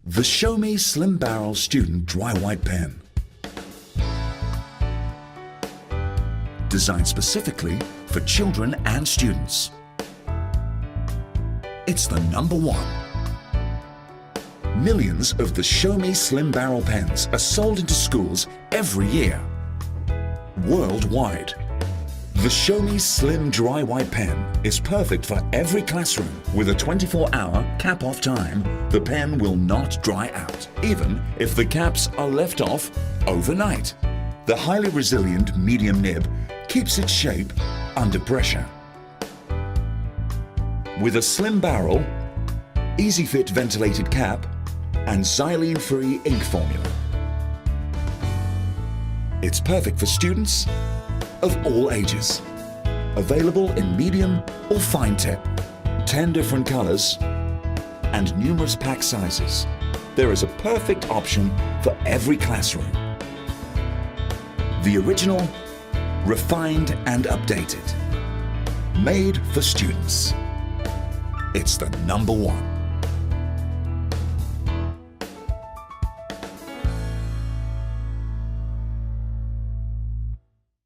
The Showme Slim Barrel Student Drywipe Pen. Designed specifically for children and students. It's the #1. Millions of the Showme Slim Barrel pens are sold into schools every year, worldwide. The Showme Slim Drywipe Pen is perfect for every classroom. With a 24-hour cap-off time, the pen will not dry out, even if the caps are left off overnight. The highly resilient medium nib keeps its shape under pressure. With a slim barrel, easy-fit ventilated cap, and xylene-free ink formula. It's perfect for students of all ages. Available in medium or fine tip, 10 different colors, and numerous pack sizes. There is a perfect option for every classroom. The original, refined and updated. Made for students. It's the #1.